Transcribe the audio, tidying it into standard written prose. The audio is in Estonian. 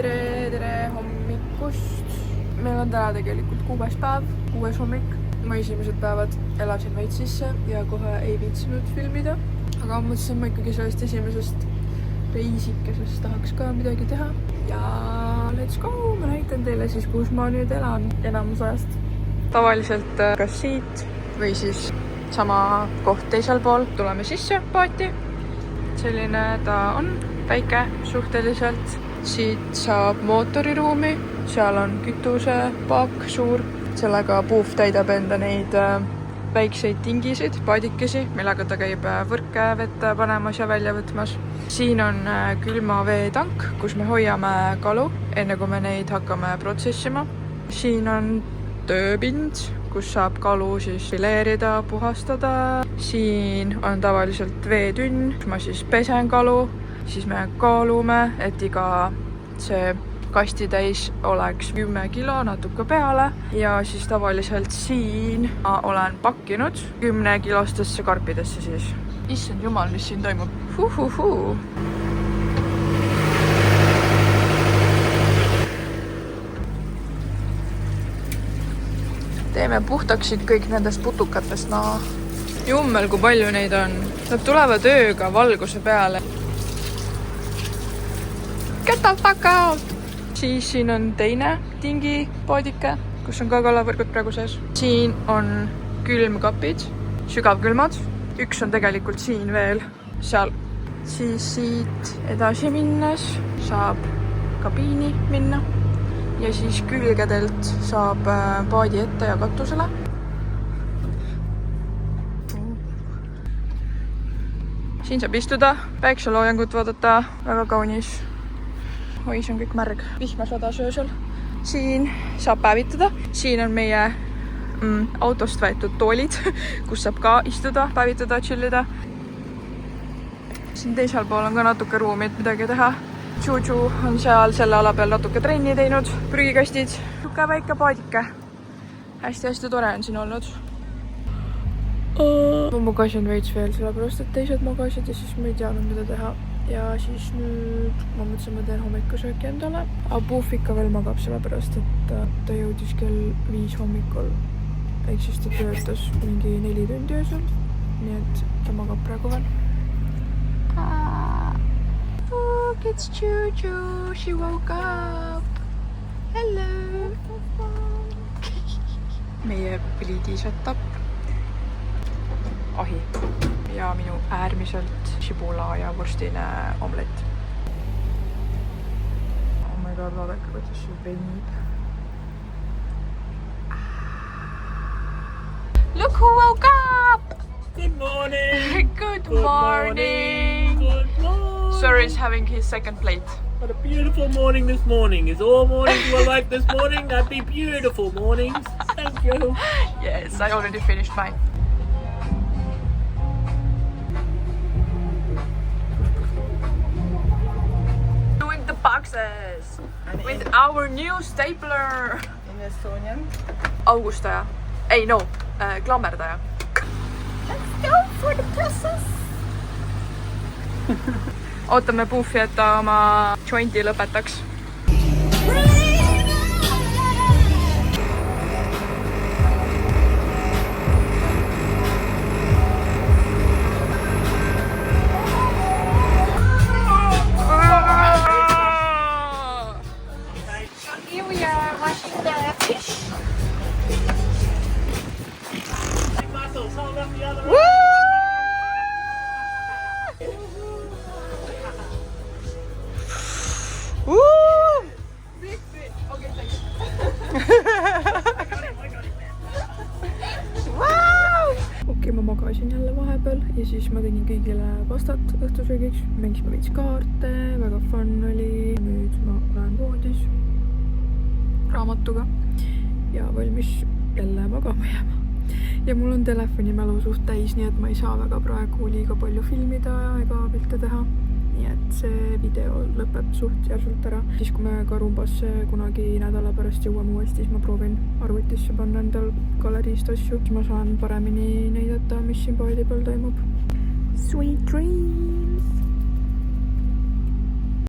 tere hommikust! Meil on täna tegelikult 6. päev, 6. hommik. Ma esimesed päevad elasin veits sisse ja kohe ei viitsinud filmida. Aga mõtlesin, ma ikkagi sellest esimesest reisikesest tahaks ka midagi teha. Ja let's go! Ma näitan teile siis, kus ma nüüd elan enamus ajast. Tavaliselt kas siit või siis sama koht teisel pool. Tuleme sisse paati. Selline ta on, väike suhteliselt. Siit saab mootoriruumi, seal on kütusepaak suur. Sellega Puuf täidab enda neid väikseid tingisid, paadikesi, millega ta käib võrke vette panemas ja välja võtmas. Siin on külma veetank, kus me hoiame kalu, enne kui me neid hakkame protsessima. Siin on tööpind, kus saab kalu siis fileerida, puhastada. Siin on tavaliselt veetünn, kus ma siis pesen kalu. Siis me kaalume, et iga see kasti täis oleks 10 kilo natuke peale. Ja siis tavaliselt siin ma olen pakkinud 10 kilostesse karpidesse siis. Issand jumal, mis siin toimub. Teeme puhtaks siit kõik nendest putukatest. No, jummel, kui palju neid on. Nad tulevad ööga valguse peale. Get the fuck out! Siis siin on teine tingipoodike, kus on ka kalavõrgud praegu sees. Siin on külmkapid, sügavkülmad. Üks on tegelikult siin veel, seal. Siis siit edasi minnes saab kabiini minna. Ja siis külgedelt saab paadi ette ja katusele. Siin saab istuda, päikseloojangut vaadata, väga kaunis. Oi, see on kõik märg. Vihma sadas öösel. Siin saab päevitada. Siin on meie autost võetud toolid, kus saab ka istuda, päevitada, chillida. Siin teisel pool on ka natuke ruumi, et midagi teha. Juju on seal selle ala peal natuke trenni teinud. Prügikastid. Tuke väike paadike. Hästi-hästi tore on siin olnud. Ma magasin veits veel, sellepärast et teised magasid ja siis ma ei teadnud, mida teha. Ja siis nüüd ma mõtlesin, ma teen hommikussööki endale. Aga Puuf ikka veel magab, sellepärast et ta jõudis kell 5 hommikul. Ehk siis ta töötas mingi 4 tundi öösel. Nii et ta magab praegu veel. Look, it's Juju. She woke up. Hello. Meie pliidi setup. Ahi. Ja minu äärmiselt šibula ja vorstine omlett. Oh my god, vaadake, kuidas see venib. Look who woke up! Good morning! Good morning! Good morning! Sir is having his second plate. What a beautiful morning this morning. Is all mornings were like this morning? That'd be beautiful mornings. Thank you. Yes, I already finished mine. Boxes with our new stapler. In Estonian. Augustaja. Ei, no, klammerdaja. Let's go for the process. Ootame Puufi, et ta oma jointi lõpetaks. Okei, ma magasin jälle vahepeal ja siis ma tegin kõigile pastat õhtusöögiks. Mängisime veits kaarte, väga fun oli. Nüüd ma olen voodis raamatuga ja valmis jälle magama jääma. Ja mul on telefonimälu suht täis, nii et ma ei saa väga praegu liiga palju filmida ega pilte teha. Nii et see video lõpeb suht järsult ära. Siis kui me Karumbasse kunagi nädala pärast jõuame uuesti, siis ma proovin arvutisse panna endal galeriist asju. Siis ma saan paremini näidata, mis siin paadi peal toimub. Sweet dreams!